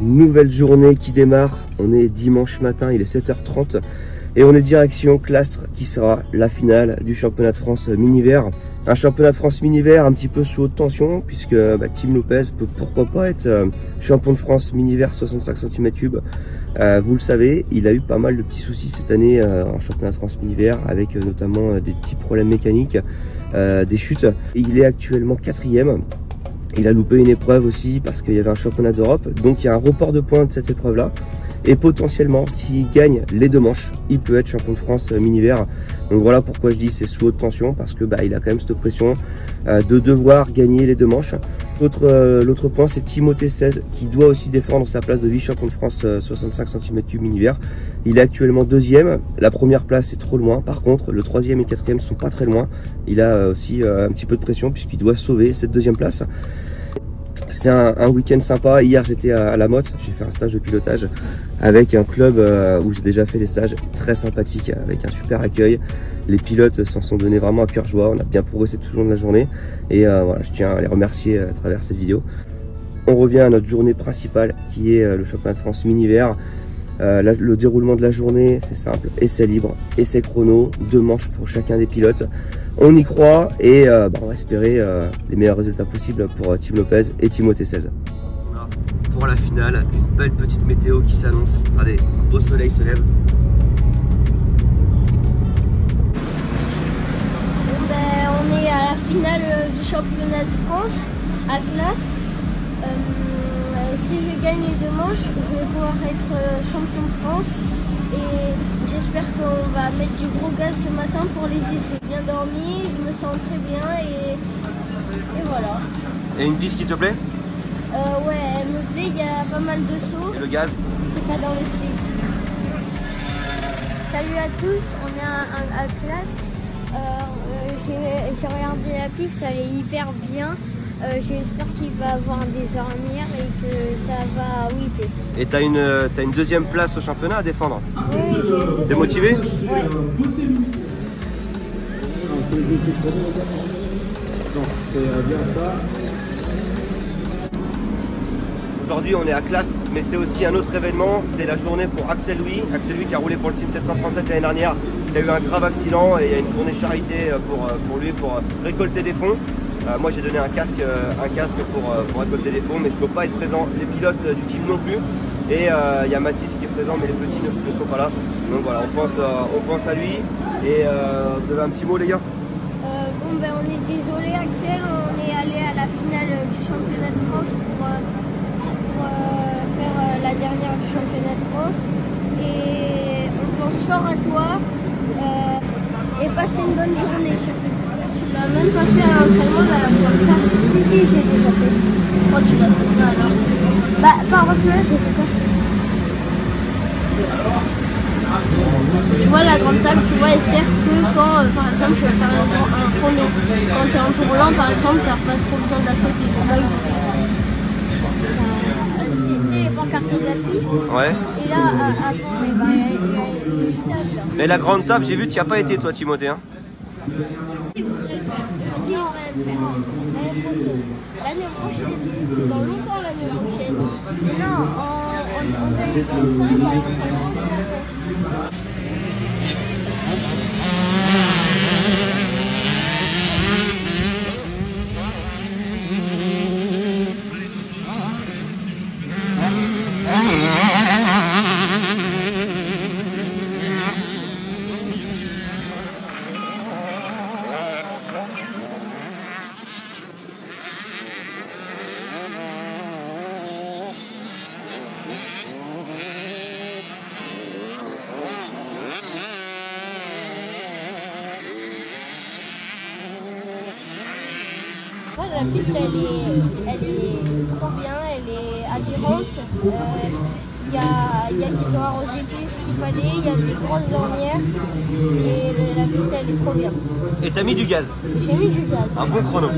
Nouvelle journée qui démarre, on est dimanche matin, il est 7h30 et on est direction Castres qui sera la finale du championnat de France mini-vert. Un championnat de France mini-vert un petit peu sous haute tension puisque Tim Lopez peut pourquoi pas être champion de France mini-vert 65 cm3. Vous le savez, il a eu pas mal de petits soucis cette année en championnat de France mini-vert avec notamment des petits problèmes mécaniques, des chutes. Il est actuellement 4e. Il a loupé une épreuve aussi parce qu'il y avait un championnat d'Europe. Donc il y a un report de points de cette épreuve-là. Et potentiellement, s'il gagne les 2 manches, il peut être champion de France mini-vert. Donc voilà pourquoi je dis c'est sous haute tension, parce que il a quand même cette pression de devoir gagner les 2 manches. L'autre point, c'est Timothée 16 qui doit aussi défendre sa place de vice-champion de France 65 cm3 mini-vert. Il est actuellement 2e. La première place est trop loin. Par contre, le 3e et 4e sont pas très loin. Il a aussi un petit peu de pression puisqu'il doit sauver cette 2e place. C'est un week-end sympa. Hier j'étais à la Motte, j'ai fait un stage de pilotage avec un club où j'ai déjà fait des stages très sympathiques avec un super accueil. Les pilotes s'en sont donnés vraiment à cœur joie, on a bien progressé tout au long de la journée et voilà, je tiens à les remercier à travers cette vidéo. On revient à notre journée principale qui est le championnat de France mini-vert. Le déroulement de la journée, c'est simple, essai libre, essai chrono, 2 manches pour chacun des pilotes. On y croit et on va espérer les meilleurs résultats possibles pour Tim Lopez et Timothée 16. Pour la finale, une belle petite météo qui s'annonce. Allez, un beau soleil se lève. On est à la finale du championnat de France à Castres. Si je gagne les 2 manches, je vais pouvoir être champion de France et j'espère qu'on va mettre du gros gaz ce matin pour les essais. Bien dormi, je me sens très bien et voilà. Et une 10 qui te plaît? Ouais, elle me plaît, il y a pas mal de sauts. Et le gaz? C'est pas dans le slip. Salut à tous, on est à Castres. J'ai regardé la piste, elle est hyper bien. J'espère qu'il va avoir des ornières et que ça va whipper. Et t'as une 2e place au championnat à défendre? Oui. T'es motivé? Ouais. Aujourd'hui on est à Castres, mais c'est aussi un autre événement, c'est la journée pour Axel Louis. Axel Louis qui a roulé pour le Team 737 l'année dernière. Il a eu un grave accident et il y a une tournée charité pour lui, pour récolter des fonds. Moi j'ai donné un casque pour récolter des fonds, mais je ne peux pas être présent, les pilotes du team non plus. Et il y a Mathis qui est présent, mais les petits ne sont pas là. Donc voilà, on pense à lui. Et vous avez un petit mot les gars? On est désolé Axel, on est allé à la finale du championnat de France pour faire la dernière du championnat de France. Et on pense fort à toi et passe une bonne journée surtout. Tu n'as même pas fait un entraînement de la Grand Table. Si, j'ai déjà fait. Quand tu l'as fait là alors? Par Barcelone, j'ai fait quoi? Tu vois la Grande Table, tu vois, elle sert que quand, par exemple, tu vas faire un chrono. Quand tu es en tournant, par exemple, tu n'as pas trop besoin de la sauter. C'était les pancartes d'affiche. Ouais. Et là, avant, il y a une table. Mais la Grande Table, j'ai vu que tu n'y as pas été toi Timothée. Hein? Il voudrait le faire. Il dit, on va le faire. L'année prochaine, c'est dans longtemps l'année prochaine. Mais non, on va le faire. La piste elle est trop bien, elle est adhérente. Il y a qu'ils ont arrosé plus ce qu'il fallait, il y a des grosses ornières et la piste elle est trop bien. Et t'as mis du gaz? J'ai mis du gaz. Un bon chrono.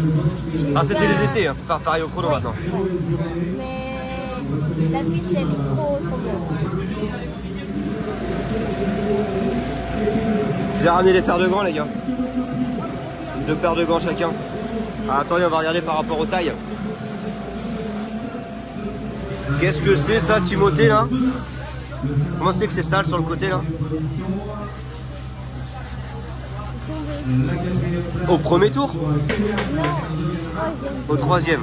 Ah c'était les essais, hein. Faut faire pareil au chrono maintenant. Ouais. Mais la piste elle est trop bien. Je vais ramener les paires de gants les gars. 2 paires de gants chacun. Ah, attendez, on va regarder par rapport aux tailles. Qu'est-ce que c'est ça, Timothée là? Comment c'est que c'est sale sur le côté là? Au premier tour? Non, Au troisième.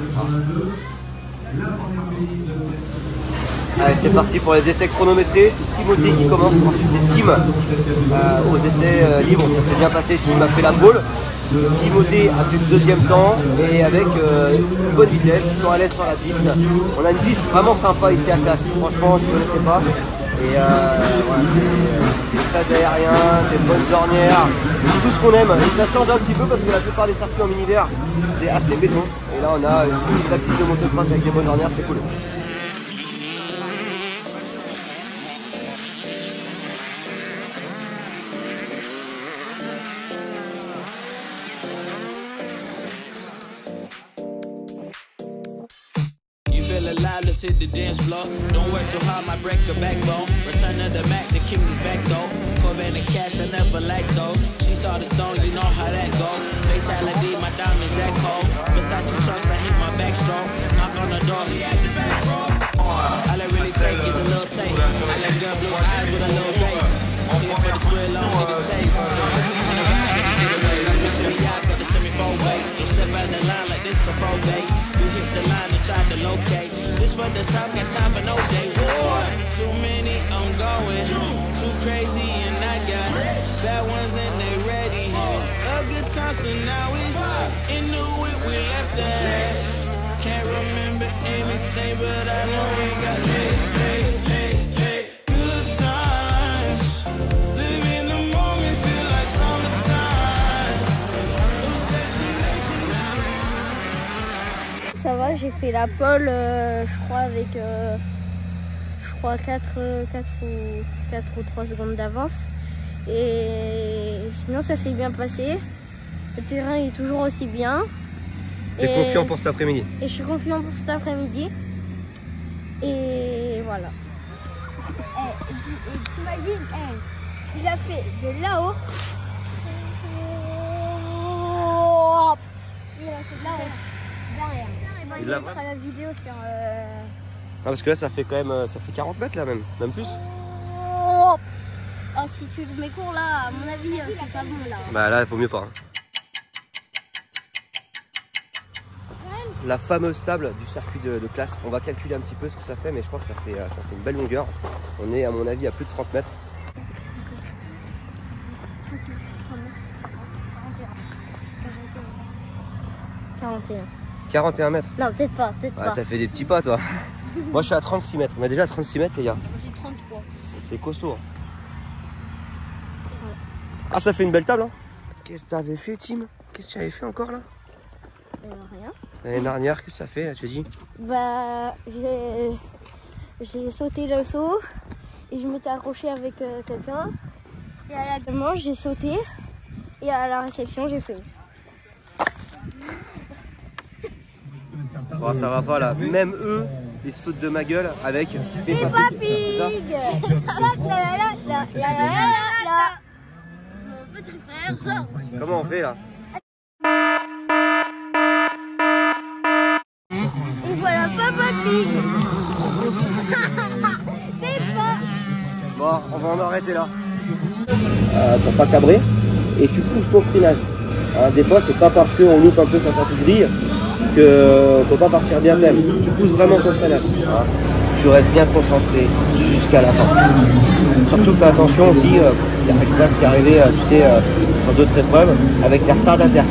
Allez, c'est parti pour les essais chronométrés. Timothée qui commence, ensuite c'est Tim aux essais libres. Ça s'est bien passé, Tim a fait la pole. Timothée a fait le deuxième temps et avec une bonne vitesse, ils sont à l'aise sur la piste. On a une piste vraiment sympa ici à Castres, franchement je ne connaissais pas. Et voilà, c'est très aérien, des bonnes ornières, tout ce qu'on aime. Et ça change un petit peu parce que la plupart des circuits en mini-vert c'était assez béton. Et là on a une vraie piste de motocross avec des bonnes ornières, c'est cool. Let's hit the dance floor. Don't work too hard, my break a backbone. Return of the Mac, the king is back though. Corvette and cash, I never lack those. She saw the stone, you know how that go. Fatality, my diamonds that cold. Versace trucks, I hit my backstroke. Knock on the door, he at the back door. All I really take is a little taste. I let girl blue eyes with a little bass. Here for the thrill, I'm for the chase. Got the semi-fold base. You step out the line like this a probate. You hit the line and try to locate. This for the top, got time for no day. War. Too many, I'm going. Too crazy and I got bad ones and they ready. A good time, so now it's into it, we left that. Can't remember anything, but I know we got good times. Live in the moment, feel like summertime. ça va, j'ai fait la pole, je crois, avec 4 ou 3 secondes d'avance. Et sinon, ça s'est bien passé. Le terrain est toujours aussi bien. T'es confiant pour cet après-midi? Et je suis confiant pour cet après-midi. Et voilà. T'imagines, il a fait de là-haut. Il a fait de là-haut. Derrière. Il va mettre la vidéo sur... Ah, parce que là ça fait quand même ça fait 40 mètres là même plus. Oh, si tu mets court là, à mon avis, c'est pas bon là. Bah là il vaut mieux pas. Hein. La fameuse table du circuit de classe, on va calculer un petit peu ce que ça fait, mais je crois que ça fait une belle longueur. On est à mon avis à plus de 30 mètres. 41 mètres? Non, peut-être pas, Ah, t'as fait des petits pas toi. Moi je suis à 36 mètres, on est déjà à 36 mètres les gars. J'ai 33. C'est costaud. Hein. Ah, ça fait une belle table hein. Qu'est-ce que t'avais fait Tim? Qu'est-ce que tu avais fait encore là? Rien. L'année dernière, qu'est-ce que ça fait là, tu dis? Bah, j'ai sauté le saut et je m'étais accroché avec quelqu'un. Et à la demande, j'ai sauté et à la réception, j'ai fait. Bon, ça va pas là, même eux, ils se foutent de ma gueule avec Peppa Pig. Mon petit frère sort. Comment on fait là? Et voilà Peppa Pig. Peppa. Bon, on va en arrêter là. Pour pas cabrer, et tu pousses ton freinage. Hein, des fois, c'est pas parce qu'on loupe un peu sa sortie de grille qu'on peut pas partir bien même. Tu pousses vraiment ton freinage. Hein. Tu restes bien concentré jusqu'à la fin. Surtout fais attention aussi, il y a Express qui est arrivé, tu sais, sur d'autres épreuves, avec les retardataires.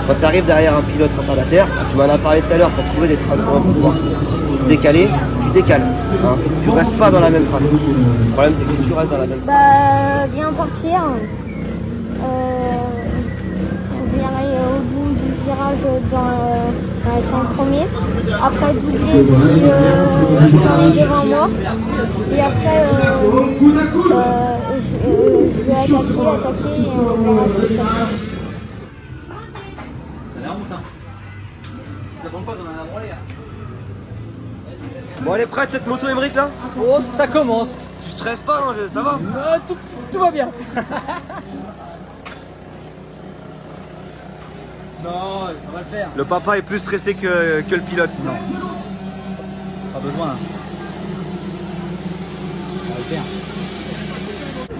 Quand tu arrives derrière un pilote retardataire, tu m'en as parlé tout à l'heure, tu as trouvé des traces pour pouvoir décaler, tu décales. Hein. Tu restes pas dans la même trace. Le problème c'est que si tu restes dans la même trace. Bah, bien partir. Virer au bout du virage dans les 5 premiers. Après doubler si devant moi. Et après je vais attaquer et on verra si ça va. Bon, elle est prête cette moto Émeric là? Oh, ça commence. Tu stresses pas, hein, ça va? Tout va bien. Non, ça va le faire. Le papa est plus stressé que le pilote. Non. Pas besoin. faire.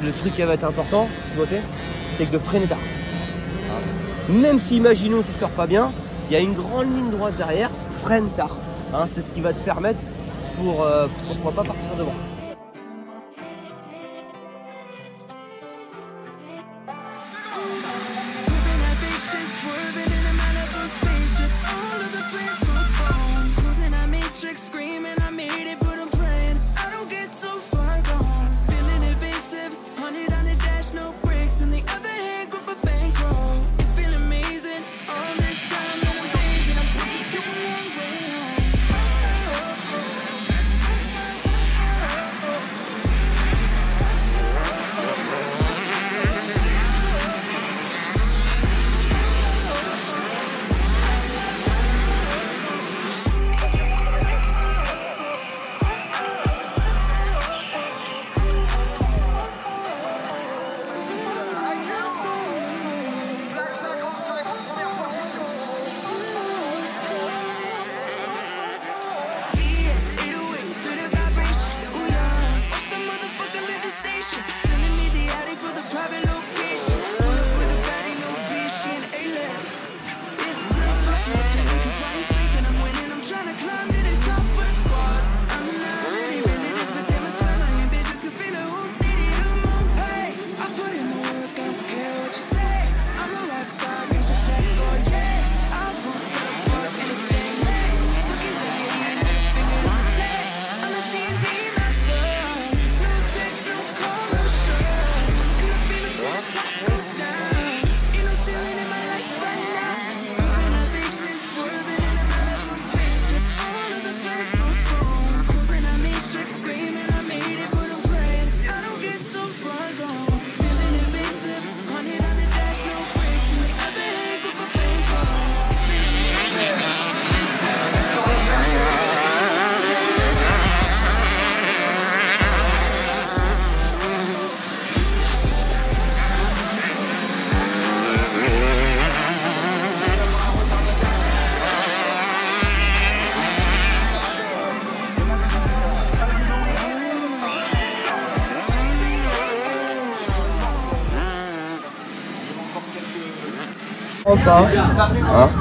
Le truc qui va être important, c'est que de freiner tard. Même si, imaginons, tu sors pas bien, il y a une grande ligne droite derrière, freine tard. Hein, c'est ce qui va te permettre pour pourquoi pas partir devant.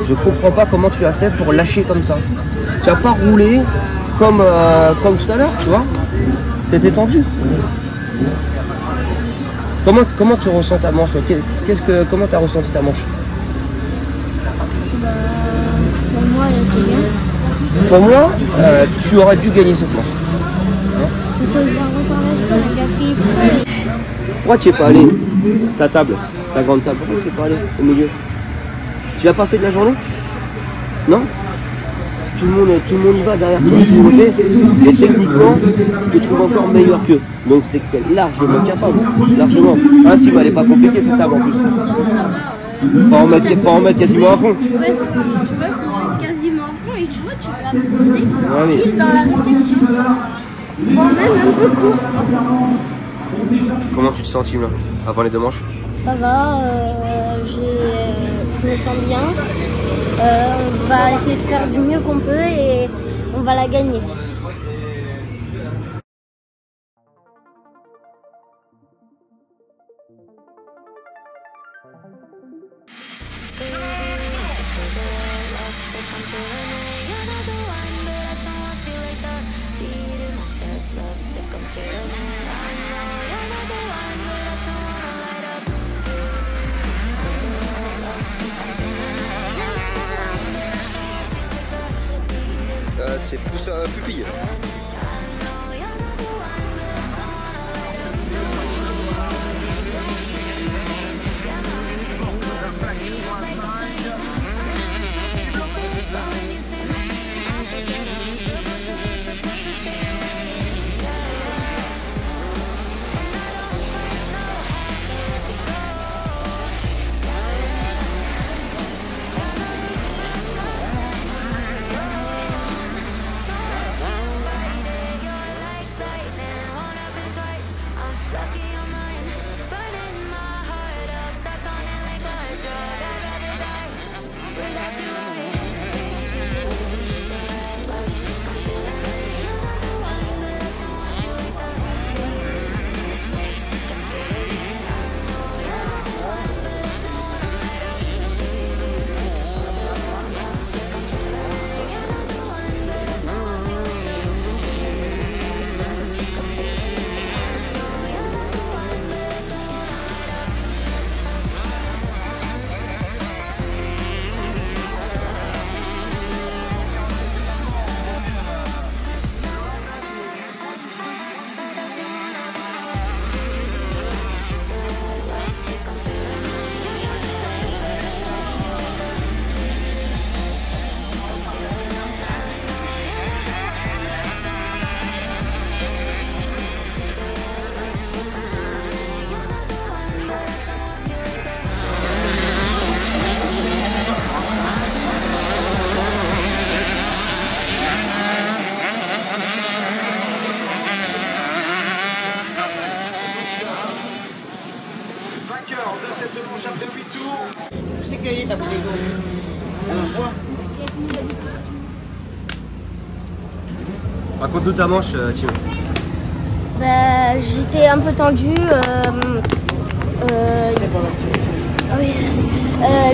Je comprends pas comment tu as fait pour lâcher comme ça. Tu n'as pas roulé comme tout à l'heure, tu vois. T'étais tendu. Comment tu ressens ta manche? Comment tu as ressenti ta manche? Pour moi, elle était bien. Pour moi, tu aurais dû gagner cette manche. Pourquoi il va retourner ça? Il a pris ça. Pourquoi tu n'y es pas allé? Ta table, ta grande table, pourquoi tu n'y es pas allé au milieu? Tu l'as pas fait de la journée? Non? Tout le monde y va derrière toi de ton côté, et techniquement, je te trouve encore meilleur qu'eux. Donc c'est que tu es largement capable, largement. Intime, elle n'est pas compliquée cette table en plus. Faut en mettre quasiment à fond. Ouais, tu vois, il faut mettre quasiment à fond et tu vois, tu vas la poser Ouais, pile dans la réception. Bon, même un peu court. Comment tu te sens, Tim, là, avant les deux manches? Ça va, je me sens bien. On va essayer de faire du mieux qu'on peut et on va la gagner. C'est pouce pupille. Raconte-nous ta manche, Tim. Bah, j'étais un peu tendue.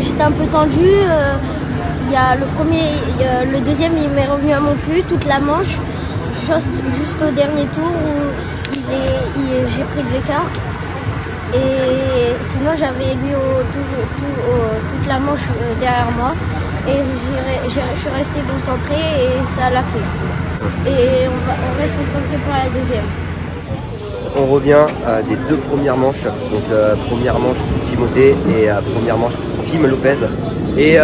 J'étais un peu tendue. Il y a le deuxième, il m'est revenu à mon cul toute la manche, juste au dernier tour où j'ai pris de l'écart. Et sinon, j'avais lui toute la manche derrière moi. Et je suis restée concentrée et ça l'a fait. Et on reste concentré pour la deuxième. On revient des deux premières manches. Donc première manche pour Timothée et première manche pour Tim Lopez. Et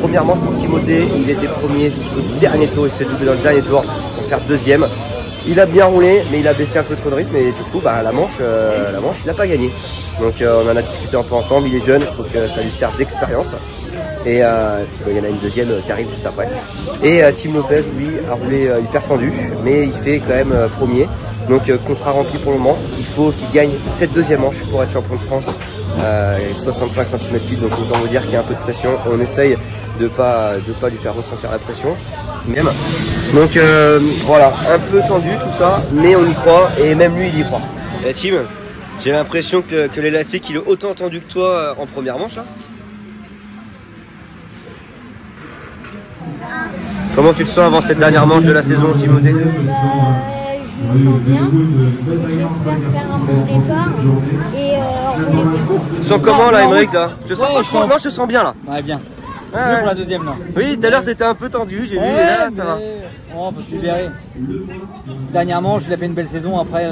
première manche pour Timothée, il était premier jusqu'au dernier tour, il se fait doubler dans le dernier tour pour faire deuxième. Il a bien roulé, mais il a baissé un peu trop de rythme et du coup la manche il n'a pas gagné. Donc on en a discuté un peu ensemble, il est jeune, il faut que ça lui serve d'expérience. Et il y en a une deuxième qui arrive juste après. Et Tim Lopez, lui, a roulé hyper tendu, mais il fait quand même premier. Donc contrat rempli pour le moment, il faut qu'il gagne cette deuxième manche pour être champion de France. 65 cm, donc autant vous dire qu'il y a un peu de pression. On essaye de pas lui faire ressentir la pression même. Donc voilà, un peu tendu tout ça, mais on y croit et même lui il y croit. Et Tim, j'ai l'impression que l'élastique il est autant tendu que toi en première manche là. Comment tu te sens avant cette dernière manche de la saison, Timothée? Je me sens bien, j'espère faire un bon départ et tu te sens comment là, Aymeric là? Je te sens pas trop, non je te sens bien là. Ouais, bien. Ah, ouais. Pour la deuxième là. Oui, tout à l'heure t'étais un peu tendu, j'ai vu, et là ça va. Oh, faut se libérer. Dernièrement, il a fait une belle saison, après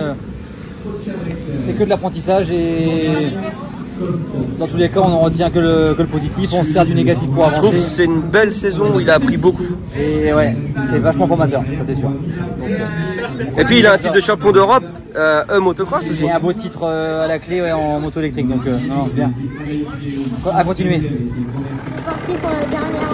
c'est que de l'apprentissage et dans tous les cas on en retient que le positif, on se sert du négatif pour avancer. Je trouve que c'est une belle saison où il a appris beaucoup. Et ouais, c'est vachement formateur, ça c'est sûr. Et puis il a un titre de champion d'Europe, motocross aussi. Et un beau titre à la clé en moto électrique, donc non, bien. À continuer. c'est parti pour la dernière manche.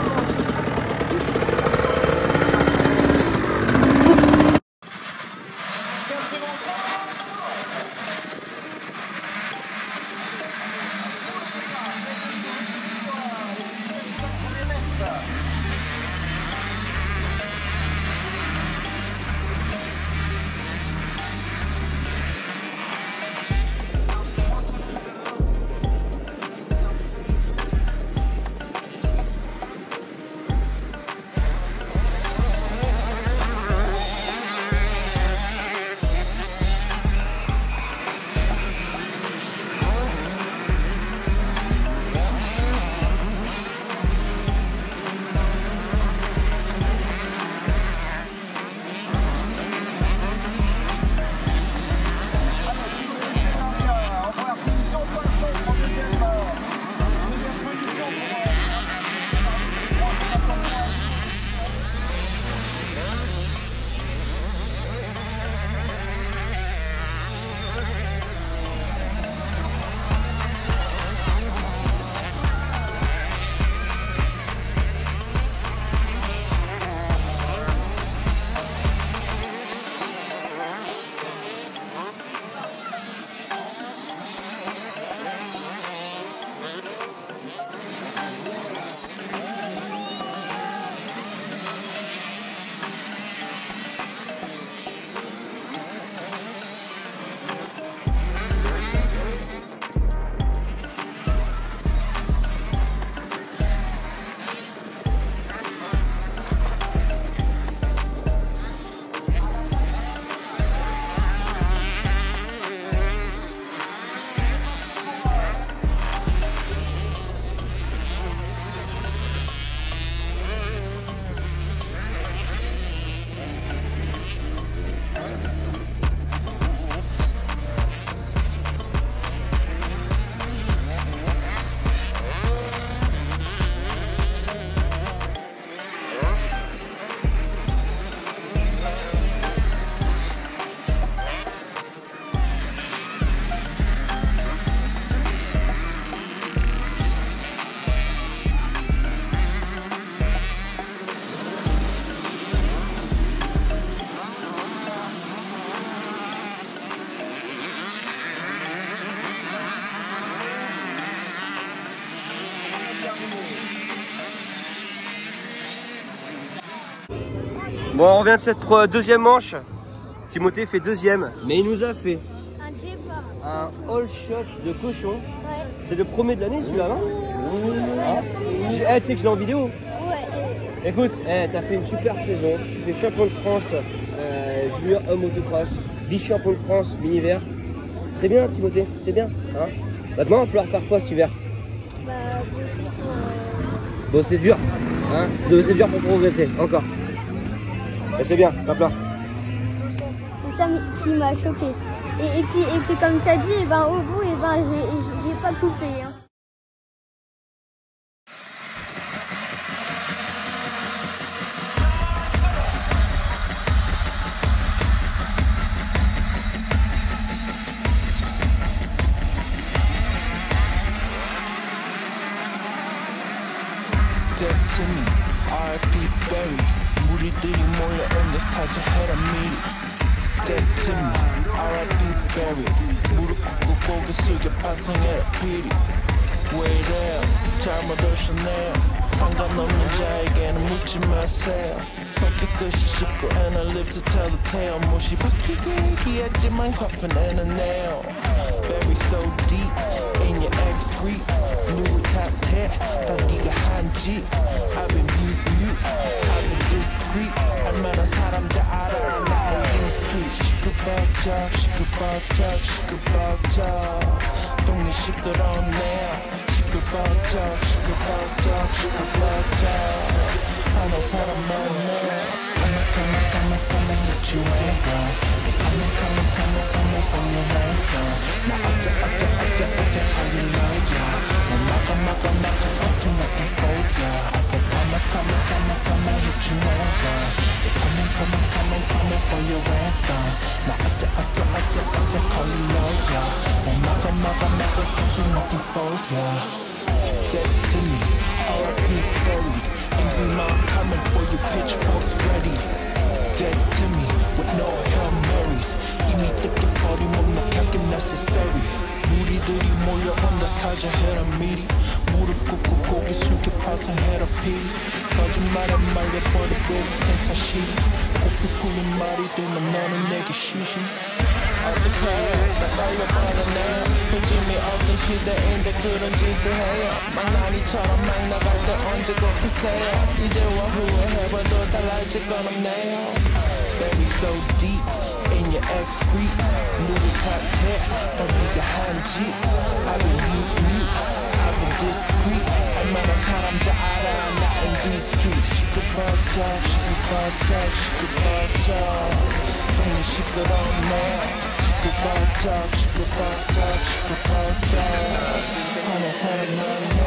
Bon, on revient de cette deuxième manche. Timothée fait deuxième, mais il nous a fait Un débat. un all shot de cochon. Ouais. C'est le premier de l'année celui-là, non? Ouais. Tu sais que je l'ai en vidéo. Ouais. Écoute, t'as fait une super saison. Tu fais champion de France junior homme autocross, vice-champion de France mini-vert. C'est bien Timothée, c'est bien. Hein, maintenant, il va falloir faire quoi cet hiver? Bah, Bosser dur. Hein, bosser dur pour progresser, encore. Et c'est bien, tape là. c'est ça qui m'a choqué. Et puis comme tu as dit, eh ben, au bout, eh ben, j'ai pas coupé. Hein. Dead to me, R.I.P. buried. 무리들이 몰려온 내 사자 해라 미리. Dead to me, R.I.P. buried. 무릎 꿇고 고개 숙여 반성해라 비리. 왜 이래요? 잘못 오셨네요. 상관없는 자에게는 묻지 마세요. 성격 끝이 쉽고 and I live to tell the tale. 못이 박히게 얘기했지만 coffin and a nail. Buried so deep in your excrete. 누구 탓해? 다 네가 한지. I've been mute, I've been discreet. 알만한 사람 다 알아. 나 in these streets. 시끌벅적. 동네 시끄러운네요. 시끌벅적. 하나 사람 많네. Come hit you and run. Come for your ransom. 나 어째 call you lawyer. 막아 do nothing for ya. I said come hit you and run. Come for your ransom. 나 어째 call you lawyer. 막아 do nothing for ya. Dead to me, R.I.P. buried. Angry mom coming for you, pitchforks ready. Dead to me, with no Hail Marys. 이미 뜯겨버린 몸, no casket necessary. 무리들이 몰려온다 사자해라 미리. 무릎 꿇고 고개 숙여 파산해라 피리. 거짓말에 말려버리고 된 사실이. 고삐 풀린 말이 되면 너는 내게 시시. 어떡해 다 떨려버렸네요. 요즘이 어떤 시대인데 그런 짓을 해요. 망나니처럼 막 나갈 때 언제 꼽히세요. 이제와 후회해봐도 달라질 건 없네요. Baby so deep in your excrete. 누구 탓해 난 네가 한지. I've been mute, I've been discreet. 알만한 사람 다 알아 나 in these streets. 시끌벅적. 동네 시끄럽네. 시끌벅적. 하나 사람 많네.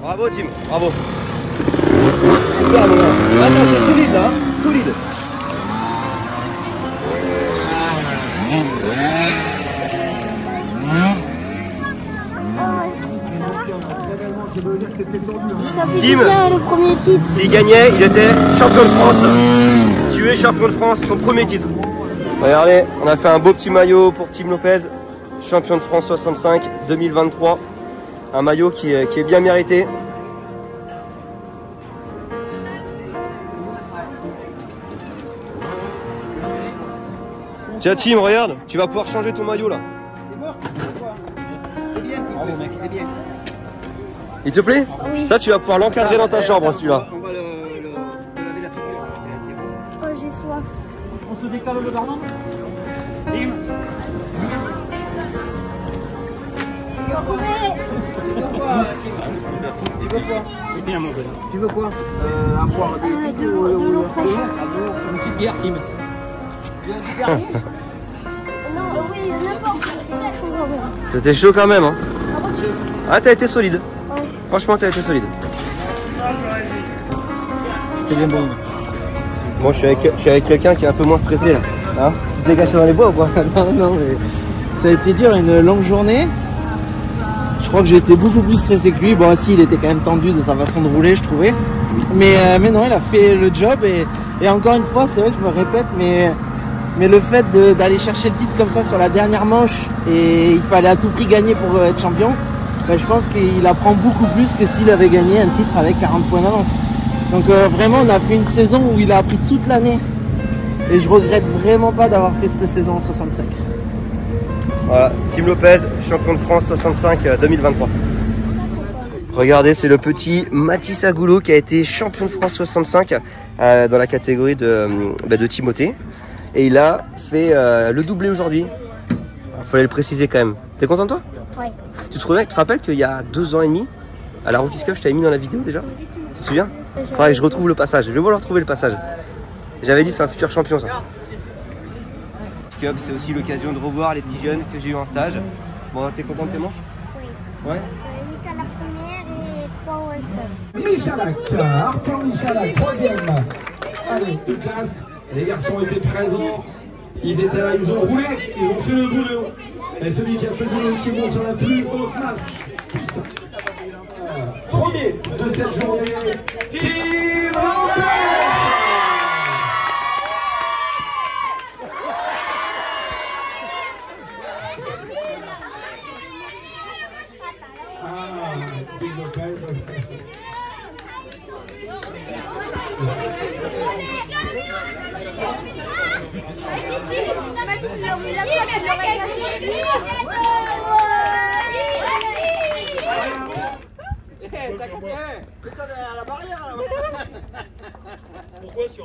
Bravo Tim, bravo. Super bon. Attends, c'est solide là, solide. Tim, le premier titre. s'il gagnait, il était champion de France. Tu es champion de France, son premier titre. Regardez, on a fait un beau petit maillot pour Tim Lopez, champion de France 65 2023. Un maillot qui est bien mérité. Tiens Tim, regarde, tu vas pouvoir changer ton maillot là. C'est mort, c'est bien, bravo mec, c'est bien. Il te plaît? Oui. Ça tu vas pouvoir l'encadrer dans ta chambre celui-là. On va le laver la figure. Oh, j'ai soif. On se décale le gardon. Tu veux quoi? C'est bien mon gars. Tu veux quoi? Un poire De l'eau fraîche. Une petite bière, Tim. Non, oui, n'importe. C'était chaud quand même hein. Ah t'as été solide. Franchement t'as été solide. C'est bien bon. Moi je suis avec quelqu'un qui est un peu moins stressé là. Hein? Tu te dégages dans les bois ou quoi? Non, mais Ça a été dur, une longue journée. Je crois que j'ai été beaucoup plus stressé que lui. Bon, aussi, il était quand même tendu de sa façon de rouler, je trouvais. Mais non, il a fait le job. Et encore une fois, c'est vrai que je me répète, mais le fait d'aller chercher le titre comme ça sur la dernière manche, et il fallait à tout prix gagner pour être champion, ben, je pense qu'il apprend beaucoup plus que s'il avait gagné un titre avec 40 points d'avance. Donc vraiment, on a fait une saison où il a appris toute l'année. Et je regrette vraiment pas d'avoir fait cette saison en 65. Voilà, Tim Lopez, champion de France 65 2023. Regardez, c'est le petit Mathis Agoulot qui a été champion de France 65 dans la catégorie de Timothée. Et il a fait le doublé aujourd'hui. Il fallait le préciser quand même. T'es content toi? Ouais. Tu te rappelles qu'il y a 2 ans et demi, à la Rookies Cup, je t'avais mis dans la vidéo déjà? Tu te souviens? Faudrait que je retrouve le passage. Je vais vouloir retrouver le passage. J'avais dit c'est un futur champion ça. Cup, c'est aussi l'occasion de revoir les petits jeunes que j'ai eu en stage. Bon, t'es content de tes manches? Oui. Ouais. 8 à la première et 3 au World Cup. Michalak, Arthur Michalak, 3e. Allez, de classe, les garçons étaient présents. Ils étaient là, ils ont roulé, ils ont fait le boulot. Et celui qui a fait le boulot qui monte sur la plus haute marche. Premier de cette journée, Tim Lopez.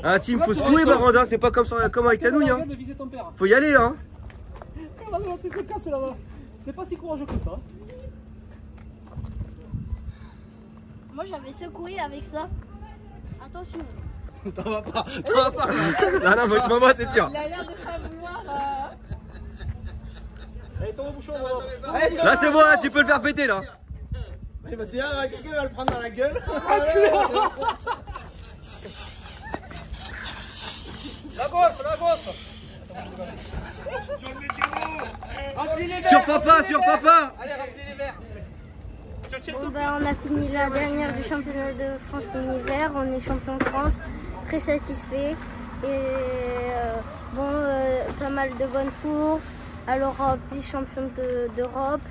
Ah Tim, faut secouer Baranda, c'est pas comme avec ta nouille hein. Faut y aller là hein. T'es pas si courageux que ça. Moi j'avais secoué avec ça. Attention. T'en vas pas. Non, moi c'est sûr. Il a l'air de pas vouloir. Allez, tombe au bouchon. Là c'est bon, tu peux le faire péter là. Il va dire, quelqu'un va le prendre dans la gueule. La gauche. Sur le météo. Remplis les verres. Sur papa. Allez, remplis les verres. Bon, on a fini la dernière du championnat de France mini-hiver. On est champion de France, très satisfait. Et pas mal de bonnes courses. À l'Europe, vice-champion d'Europe.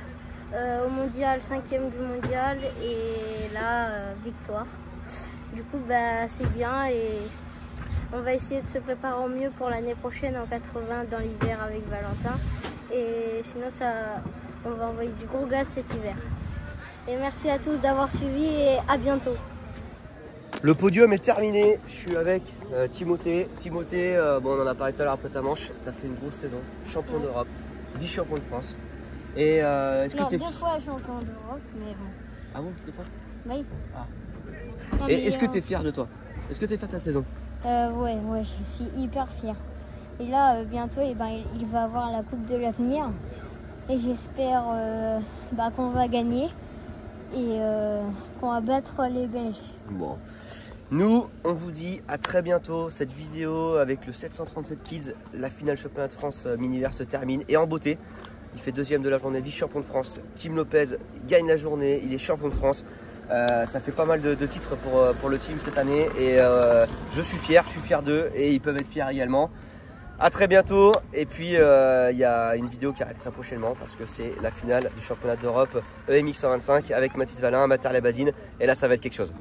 Au mondial, 5e du mondial. Et là, victoire. Du coup, c'est bien. Et on va essayer de se préparer au mieux pour l'année prochaine en 80 dans l'hiver avec Valentin. Et sinon, on va envoyer du gros gaz cet hiver. Et merci à tous d'avoir suivi et à bientôt. Le podium est terminé. Je suis avec Timothée. Timothée, on en a parlé tout à l'heure après ta manche. Tu as fait une grosse saison. Champion d'Europe, vice-champion de France. Et est-ce que tu es... 2 fois champion d'Europe, mais bon. Ah bon, 2 fois? Oui. Ah. Et est-ce que tu es fier de toi? Est-ce que tu es fier de ta saison? Ouais, je suis hyper fière. Et là, bientôt, il va avoir la Coupe de l'Avenir. Et j'espère qu'on va gagner et qu'on va battre les Belges. Bon. Nous, on vous dit à très bientôt. Cette vidéo avec le 737 Kids, la finale championnat de France mini-hiver se termine. Et en beauté, il fait 2e de la journée, vice-champion de France. Tim Lopez gagne la journée, il est champion de France. Ça fait pas mal de titres pour le team cette année. Et je suis fier d'eux et ils peuvent être fiers également. A très bientôt. Et puis il y a une vidéo qui arrive très prochainement parce que c'est la finale du championnat d'Europe EMX 125 avec Mathis Valin, Mathar Labazine. Et là, ça va être quelque chose.